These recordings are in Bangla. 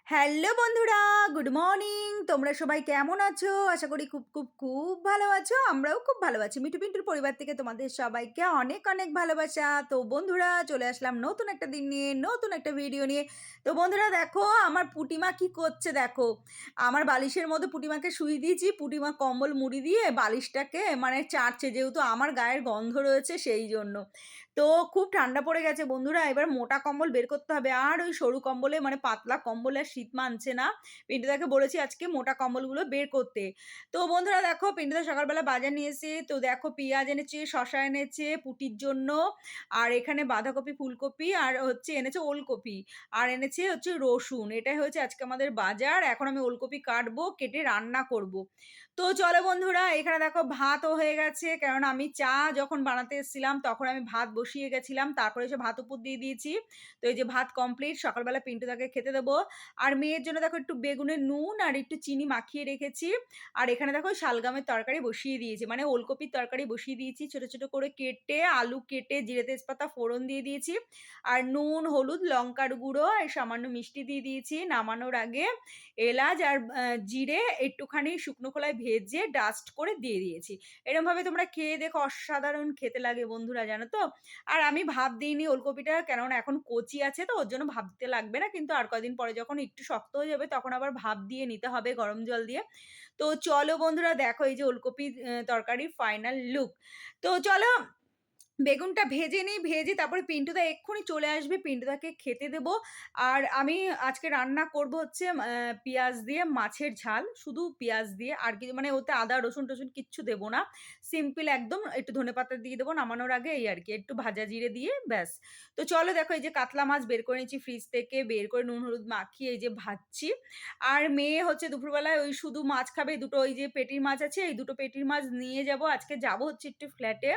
হ্যালো বন্ধুরা, গুড মর্নিং। তোমরা সবাই কেমন আছো? আশা করি খুব খুব খুব ভালো আছো। আমরাও খুব ভালো আছি। মিঠু পিন্টুর পরিবার থেকে তোমাদের সবাইকে অনেক অনেক ভালোবাসা। তো বন্ধুরা চলে আসলাম নতুন একটা দিন নিয়ে, নতুন একটা ভিডিও নিয়ে। তো বন্ধুরা দেখো আমার পুটিমা কি করছে দেখো। আমার বালিশের মধ্যে পুটিমাকে শুইয়ে দিয়েছি। পুটিমা কম্বল মুড়ি দিয়ে বালিশটাকে মানে চাটছে, যেহেতু আমার গায়ের গন্ধ রয়েছে সেই জন্য। তো খুব ঠান্ডা পড়ে গেছে বন্ধুরা, এবার মোটা কম্বল বের করতে হবে। আর ওই সরু কম্বলে মানে পাতলা কম্বলে আর শীত মানছে না। পিন্টুদাকে বলেছি আজকে মোটা কম্বলগুলো বের করতে। তো বন্ধুরা দেখো পিন্টুদা সকালবেলা বাজার নিয়ে এসে, তো দেখো পেঁয়াজ এনেছে, শসা এনেছে পুটির জন্য, আর এখানে বাঁধাকপি, ফুলকপি আর হচ্ছে এনেছে ওলকপি, আর এনেছে হচ্ছে রসুন। এটাই হচ্ছে আজকে আমাদের বাজার। এখন আমি ওলকপি কাটবো, কেটে রান্না করব। তো চলো বন্ধুরা, এখানে দেখো ভাতও হয়ে গেছে, কারণ আমি চা যখন বানাতে এসেছিলাম তখন আমি ভাত বসিয়ে গেছিলাম, তারপরে এসে ভাত উপর দিয়ে দিয়েছি। তো এই যে ভাত কমপ্লিট, সকালবেলা পিন্টুদাকে খেতে দেবো। আর মেয়ের জন্য দেখো একটু বেগুনের নুন আর একটু চিনি মাখিয়ে রেখেছি। আর এখানে দেখো শালগামের তরকারি বসিয়ে দিয়েছি, মানে ওলকপির তরকারি বসিয়ে দিয়েছি ছোট ছোট করে কেটে, আলু কেটে, জিরে তেজপাতা ফোড়ন দিয়ে দিয়েছি। আর নুন, হলুদ, লঙ্কার গুঁড়ো আর সামান্য মিষ্টি দিয়ে দিয়েছি। নামানোর আগে এলাচ আর জিরে একটুখানি শুকনো খোলায় ভেজে ডাস্ট করে দিয়ে দিয়েছি। এরমভাবে তোমরা খেয়ে দেখো, অসাধারণ খেতে লাগে বন্ধুরা, জানো তো। আর আমি ভাপ দিইনি ওলকপিটা, কেননা এখন কচি আছে তো ওর জন্য ভাপ দিতে লাগবে না, কিন্তু আর কদিন পরে যখন একটু শক্ত হয়ে যাবে তখন আবার ভাপ দিয়ে নিতে হবে গরম জল দিয়ে। তো চলো বন্ধুরা দেখো এই যে ওলকপির তরকারির ফাইনাল লুক। তো চলো বেগুনটা ভেজে নিই, ভেজে তারপরে পিন্টুদা এক্ষুনি চলে আসবে, পিন্টুদাকে খেতে দেবো। আর আমি আজকে রান্না করব হচ্ছে পেঁয়াজ দিয়ে মাছের ঝাল, শুধু পেঁয়াজ দিয়ে, আর কিছু মানে ওতে আদা রসুন টসুন কিচ্ছু দেবো না। সিম্পল একদম, একটু ধনেপাতা দিয়ে দেবো নামানোর আগে, এই আর কি, একটু ভাজা জিরে দিয়ে ব্যাস। তো চলো দেখো এই যে কাতলা মাছ বের করে নিয়েছি ফ্রিজ থেকে, বের করে নুন হলুদ মাখিয়ে এই যে ভাজছি। আর মেয়ে হচ্ছে দুপুরবেলায় ওই শুধু মাছ খাবে, দুটো ওই যে পেটির মাছ আছে, এই দুটো পেটির মাছ নিয়ে যাব। আজকে যাব হচ্ছে একটু ফ্ল্যাটে।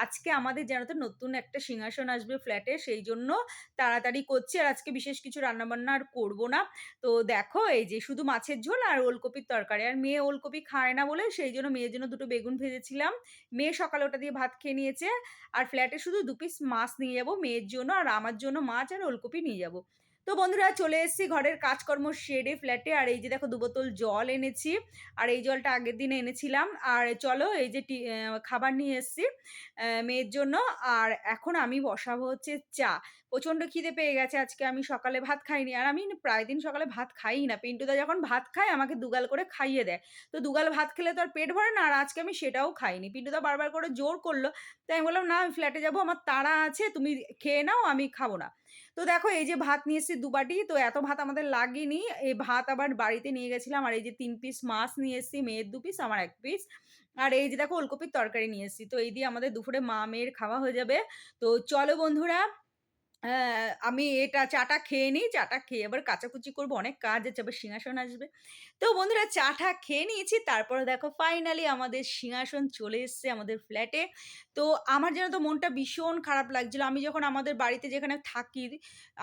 আজকে আমাদের জানো তো নতুন একটা সিংহাসন আসবে ফ্ল্যাটে, সেই জন্য তাড়াতাড়ি করছি। আর আজকে বিশেষ কিছু রান্নাবান্না আর করবো না। তো দেখো এই যে শুধু মাছের ঝোল আর ওলকপির তরকারি, আর মেয়ে ওলকপি খায় না বলে সেই জন্য মেয়ের জন্য দুটো বেগুন ভেজেছিলাম। মেয়ে সকালে ওটা দিয়ে ভাত খেয়ে নিয়েছে। আর ফ্ল্যাটে শুধু 2 পিস মাছ নিয়ে যাবো মেয়ের জন্য, আর আমার জন্য মাছ আর ওলকপি নিয়ে যাবো। তো বন্ধুরা চলে এসেছি ঘরের কাজকর্ম সেরে ফ্ল্যাটে। আর এই যে দেখো 2 বোতল জল এনেছি, আর এই জলটা আগের দিনে এনেছিলাম। আর চলো এই যে খাবার নিয়ে এসেছি মেয়ের জন্য। আর এখন আমি বসাবো হচ্ছে চা। প্রচণ্ড খিদে পেয়ে গেছে আজকে, আমি সকালে ভাত খাইনি। আর আমি প্রায় দিন সকালে ভাত খাইই না। পিন্টুদা যখন ভাত খায় আমাকে দুগাল করে খাইয়ে দেয়। তো দুগাল ভাত খেলে তো আর পেট ভরে না, আর আজকে আমি সেটাও খাইনি। পিন্টুদা বারবার করে জোর করল। তাই আমি বললাম, "না আমি ফ্ল্যাটে যাবো, আমার তাড়া আছে, তুমি খেয়ে নাও, আমি খাবো না।" তো দেখো এই যে ভাত নিয়ে এসেছি 2 বাটি, তো এত ভাত আমাদের লাগেনি। এই ভাত আবার বাড়িতে নিয়ে গেছিলাম। আর এই যে 3 পিস মাছ নিয়ে এসেছি, মেয়ের 2 পিস, আমার 1 পিস। আর এই যে দেখো ওলকপির তরকারি নিয়ে এসেছি। তো এই দিয়ে আমাদের দুপুরে মা মেয়ের খাওয়া হয়ে যাবে। তো চলো বন্ধুরা, আমি এটা চাটা খেয়ে নিই। চাটা খেয়ে আবার কাচাকুচি করব, অনেক কাজ আছে, আবার সিংহাসন আসবে। তো বন্ধুরা চাটা খেয়ে নিয়েছি, তারপরে দেখো ফাইনালি আমাদের সিংহাসন চলে এসছে আমাদের ফ্ল্যাটে। তো আমার যেন তো মনটা ভীষণ খারাপ লাগছিল। আমি যখন আমাদের বাড়িতে যেখানে থাকি,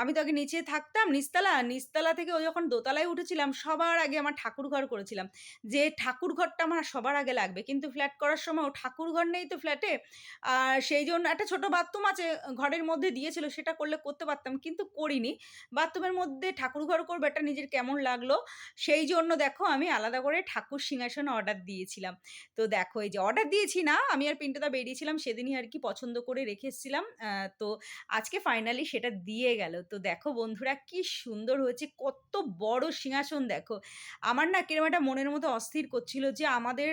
আমি তো আগে নিচে থাকতাম নিচতলা, নিচতলা থেকে ও যখন দোতলায় উঠেছিলাম সবার আগে আমার ঠাকুরঘর করেছিলাম। যে ঠাকুরঘরটা আমার সবার আগে লাগবে। কিন্তু ফ্ল্যাট করার সময় ও ঠাকুরঘর নেই তো ফ্ল্যাটে। আর সেইজন্য একটা ছোট বাথরুম আছে ঘরের মধ্যে দিয়েছিল, সেটা করলে করতে পারতাম, কিন্তু করিনি। বাথরুমের মধ্যে ঠাকুরঘর করবো, এটা নিজের কেমন লাগলো। সেইজন্য দেখো আমি আলাদা করে ঠাকুর সিংহাসন অর্ডার দিয়েছিলাম। তো দেখো এই যে অর্ডার দিয়েছি না, আমি আর পিন্টুদা বেরিয়েছিলাম সেদিনই আর কি, পছন্দ করে রেখে এসেছিলাম। তো আজকে ফাইনালি সেটা দিয়ে গেল। তো দেখো বন্ধুরা কি সুন্দর হয়েছে, কত বড় সিংহাসন দেখো। আমার না কিরকম একটা মনের মধ্যে অস্থির করছিল যে আমাদের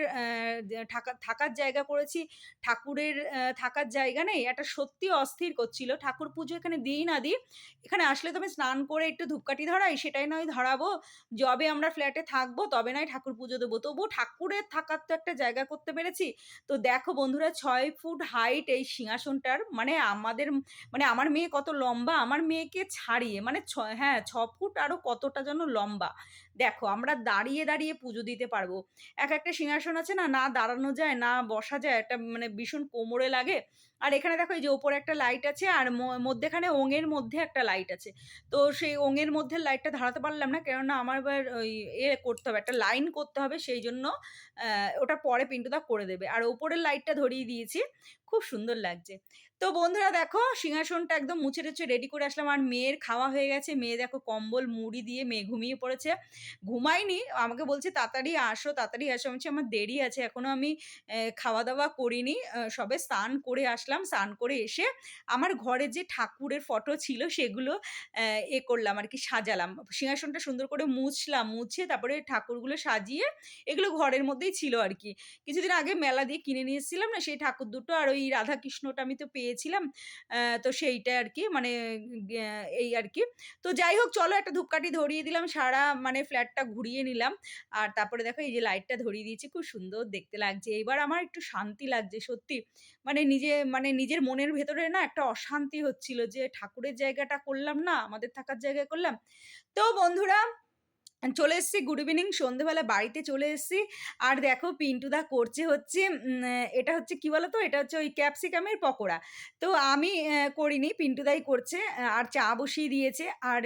থাকার জায়গা করেছি, ঠাকুরের থাকার জায়গা নেই। একটা সত্যি অস্থির করছিল। ঠাকুর পুজো এখানে দিই না দিই, এখানে আসলে তো আমি স্নান করে একটু ধূপকাঠি ধরাই, সেটাই নয় ধরাবো। যবে আমরা ফ্ল্যাটে থাকবো তবে নয় ঠাকুর পুজো দেবো। তবুও ঠাকুরের থাকার তো একটা জায়গা করতে পেরেছি। তো দেখো বন্ধুরা ৬ ফুট হাইট এই সিংহাসনটার, মানে আমাদের মানে আমার মেয়ে কত লম্বা, আমার মেয়েকে ছাড়িয়ে মানে হ্যাঁ ৬ ফুট আরো কতটা যেন লম্বা। দেখো আমরা দাঁড়িয়ে দাঁড়িয়ে পুজো দিতে পারবো। একটা সিংহাসন আছে না, না দাঁড়ানো যায় না বসা যায়, একটা মানে ভীষণ কোমরে লাগে। আর এখানে দেখো এই যে ওপরে একটা লাইট আছে, আর মধ্যেখানে ওঙের মধ্যে একটা লাইট আছে। তো সেই ওঙের মধ্যে লাইটটা ধরাতে পারলাম না, কেননা আমার এবার ওই করতে হবে, একটা লাইন করতে হবে, সেই জন্য ওটা পরে পিন্টুদা করে দেবে। আর ওপরের লাইটটা ধরিয়ে দিয়েছি। খুব সুন্দর লাগছে। তো বন্ধুরা দেখো সিংহাসনটা একদম মুছে-টুছে রেডি করে আসলাম। আর মেয়ের খাওয়া হয়ে গেছে। মেয়ে দেখো কম্বল মুড়ি দিয়ে মেয়ে ঘুমিয়ে পড়েছে। ঘুমায়নি। আমাকে বলছে, "তাড়াতাড়ি আসো, তাড়াতাড়ি আসো।" আমি বলছি, "আমার দেরি আছে। এখনো আমি খাওয়া-দাওয়া করিনি। সবে স্নান করে আসলাম। স্নান করে এসে আমার ঘরে যে ঠাকুরের ফটো ছিল সেগুলো করলাম আরকি, সাজালাম। সিংহাসনটা সুন্দর করে মুছলাম। মুছে তারপরে ঠাকুরগুলো সাজিয়ে এগুলো ঘরের মধ্যেই ছিল আরকি। কিছুদিন আগে মেলা দিয়ে কিনে নিয়ে এসেছিলাম না সেই ঠাকুর দুটো আর ওই রাধাকৃষ্ণটা আমি তো পেয়েছিলাম। তো সেইটা আরকি মানে গ্যা এই আরকি। তো যাই হোক চলো একটা ধূপকাঠি ধরিয়ে দিলাম। সারা মানে ফ্ল্যাটটা ঘুরিয়ে নিলাম। আর তারপরে দেখো এই যে লাইটটা ধরিয়ে দিয়েছি। খুব সুন্দর দেখতে লাগছে। এবার আমার একটু শান্তি লাগছে সত্যি। মানে নিজের মনের ভেতরে না একটা অশান্তি হচ্ছিল যে ঠাকুরের জায়গাটা করলাম না, আমাদের থাকার জায়গায় করলাম। তো বন্ধুরা চলে এসেছি, গুড ইভিনিং। সন্ধ্যেবেলা বাড়িতে চলে এসেছি। আর দেখো পিন্টুদা করছে হচ্ছে এটা হচ্ছে কি বলতো? এটা হচ্ছে ওই ক্যাপসিকামের পকোড়া। তো আমি করিনি, পিন্টুদাই করছে। আর চা বসিয়ে দিয়েছে। আর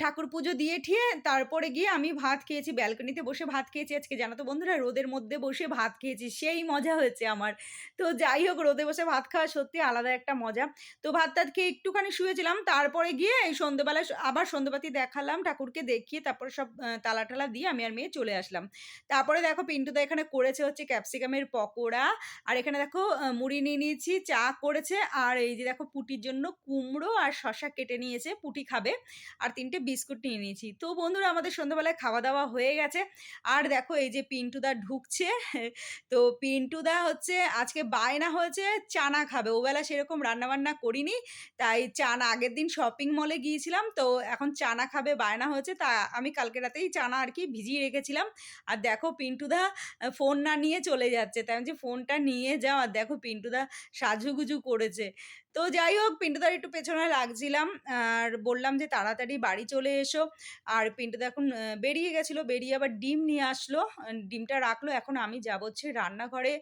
ঠাকুর পুজো দিয়ে ঠিয়ে তারপরে গিয়ে আমি ভাত খেয়েছি। ব্যালকনিতে বসে ভাত খেয়েছি আজকে, জানো তো বন্ধুরা? রোদের মধ্যে বসে ভাত খেয়েছি। সেই মজা হয়েছে আমার। তো যাই হোক রোদে বসে ভাত খাওয়া সত্যি আলাদা একটা মজা। তো ভাত-টাত খেয়ে একটুখানি শুয়েছিলাম। তারপরে গিয়ে এই সন্ধ্যেবেলায় আবার সন্ধ্যাবাতি দেখালাম, ঠাকুরকে দেখিয়ে তারপরে সব তালা-টালা দিয়ে আমি আর মেয়ে চলে আসলাম। তারপরে দেখো পিন্টুদা এখানে করেছে হচ্ছে ক্যাপসিকামের পকোড়া। আর এখানে দেখো মুড়ি নিয়ে নিয়েছি, চা করেছে। আর এই যে দেখো পুটির জন্য কুমড়ো আর শসা কেটে নিয়েছে, পুটি খাবে। আর ৩ টে বিস্কুট নিয়ে নিয়েছি। তো বন্ধুরা আমাদের সন্ধ্যাবেলায় খাওয়া-দাওয়া হয়ে গেছে। আর দেখো এই যে পিন্টুদা ঢুকছে। তো পিন্টুদা হচ্ছে আজকে বায়না হয়েছে চানা খাবে। ওবেলা সেরকম রান্নাবান্না করিনি। তাই চানা আগের দিন শপিং মলে গিয়েছিলাম। তো এখন চানা খাবে বায়না হয়েছে। তা আমি কালকে রাতেই চানা আরকি ভিজিয়ে রেখেছিলাম। আর দেখো পিন্টুদা ফোন না নিয়ে চলে যাচ্ছে। তাই আমি বলছি, "ফোনটা নিয়ে যাও।" আর দেখো পিন্টুদা সাজুগুজু করেছে। তো যাই হোক পিন্টুদার একটু পেছনে লাগছিলাম। আর বললাম যে, "তাড়াতাড়ি বাড়ি চলে এসো।" আর পিন্টুদা এখন বেরিয়ে গেছিল। বেরিয়ে আবার ডিম নিয়ে আসলো। ডিমটা রাখলো। এখন আমি যাবো হচ্ছে রান্নাঘরে।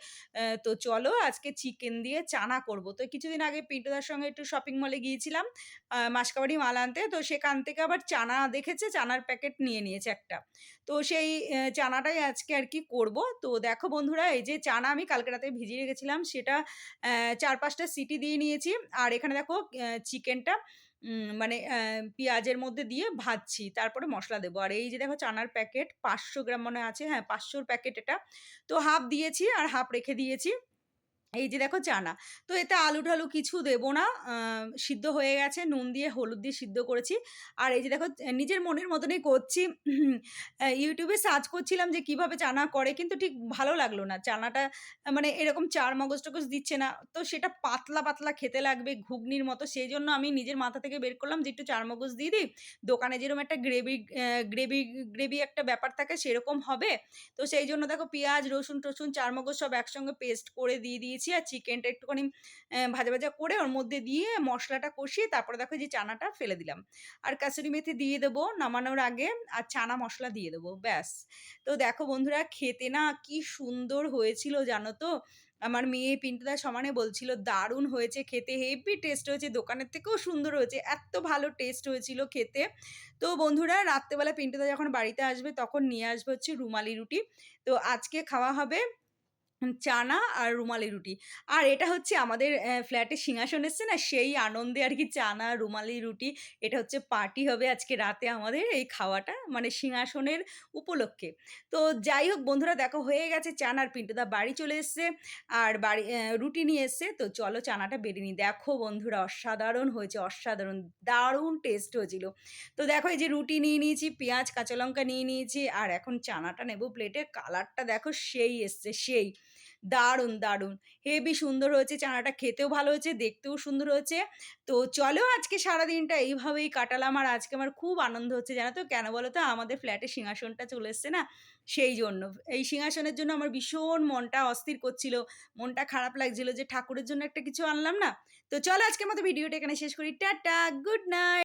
তো চলো আজকে চিকেন দিয়ে চানা করব। তো কিছুদিন আগে পিন্টুদার সঙ্গে একটু শপিং মলে গিয়েছিলাম মাসকাবাড়ি মাল আনতে। তো সেখান থেকে আবার চানা দেখেছে, চানার প্যাকেট নিয়ে নিয়েছে একটা। তো সেই চানাটাই আজকে আরকি করব। তো দেখো বন্ধুরা এই যে চানা আমি কালকে রাতে ভিজিয়ে রেখেছিলাম সেটা ৪-৫ টা সিটি দিয়ে নিয়েছি। আর এখানে দেখো চিকেনটা মানে পেঁয়াজের মধ্যে দিয়ে ভাজছি। তারপরে মসলা দেবো। আর এই যে দেখো চানার প্যাকেট ৫০০ গ্রাম মনে আছে। হ্যাঁ, ৫০০ র প্যাকেট এটা। তো হাফ দিয়েছি আর হাফ রেখে দিয়েছি। এই যে দেখো চানা। তো এতে আলু-টালু কিছু দেব না। সিদ্ধ হয়ে গেছে। নুন দিয়ে হলুদ দিয়ে সিদ্ধ করেছি। আর এই যে দেখো নিজের মনের মতনই করছি। YouTube এ সার্চ করছিলাম যে কিভাবে চানা করে কিন্তু ঠিক ভালো লাগলো না। চানাটা মানে এরকম চার মগজ-টগজ দিচ্ছে না। তো সেটা পাতলা, পাতলা খেতে লাগবে ঘুগনির মতো। সেজন্য আমি নিজের মাথা থেকে বের করলাম যে একটু চার মগজ দিয়ে দিই। দোকানে যেরকম একটা গ্রেভি একটা ব্যাপার থাকে সেরকম হবে। তো সেইজন্য দেখো পেঁয়াজ, রসুন-টসুন, চারমগজ সব একসঙ্গে পেস্ট করে দিয়ে দিয়েছি। আর চিকেনটা একটুখানি ভাজা, ভাজা করে ওর মধ্যে দিয়ে মসলাটা কষিয়ে তারপরে দেখো এই যে চানাটা ফেলে দিলাম। আর কাসুরি মেথি দিয়ে দেবো নামানোর আগে আর চানা মসলা দিয়ে দেবো। ব্যাস। তো দেখো বন্ধুরা খেতে না কি সুন্দর হয়েছিল জানো তো? আমার মেয়ে পিন্টুদার সমানে বলছিল, "দারুণ হয়েছে খেতে, হেব্বি টেস্ট হয়েছে, দোকানের থেকেও সুন্দর হয়েছে।" এত্ত ভালো টেস্ট হয়েছিল খেতে। তো বন্ধুরা রাত্রেবেলা পিন্টুদা যখন বাড়িতে আসবে তখন নিয়ে আসবে হচ্ছে রুমালি রুটি। তো আজকে খাওয়া হবে চানা আর রুমালি রুটি। আর এটা হচ্ছে আমাদের ফ্ল্যাটে সিংহাসন এসছে না সেই আনন্দে আরকি চানা, রুমালি রুটি এটা হচ্ছে পার্টি হবে আজকে রাতে আমাদের এই খাওয়াটা মানে সিংহাসনের উপলক্ষে। তো যাই হোক বন্ধুরা দেখো হয়ে গেছে চানা আর পিন্টুদা বাড়ি চলে এসছে। আর বাড়ি রুটি নিয়ে এসছে। তো চলো চানাটা বেড়ে নিই। দেখো বন্ধুরা অসাধারণ হয়েছে, অসাধারণ! দারুণ টেস্ট হয়েছিল। তো দেখো এই যে রুটি নিয়ে নিয়েছি, পেঁয়াজ, কাঁচা লঙ্কা নিয়ে নিয়েছি আর এখন চানাটা নেব প্লেটে। কালারটা দেখো সেই এসছে সেই। দারুণ, দারুণ! হেবি সুন্দর হয়েছে চানাটা, খেতেও ভালো হয়েছে, দেখতেও সুন্দর হয়েছে। তো চলো আজকে সারাদিনটা এইভাবেই কাটালাম। আর আজকে আমার খুব আনন্দ হচ্ছে জানো তো? কেন বলো তো? আমাদের ফ্ল্যাটে সিংহাসনটা চলে এসছে না সেইজন্য। এই সিংহাসনের জন্য আমার ভীষণ মনটা অস্থির করছিল। মনটা খারাপ লাগছিল যে ঠাকুরের জন্য একটা কিছু আনলাম না। তো চলো আজকের মতো ভিডিওটা এখানে শেষ করি। Tata, good night.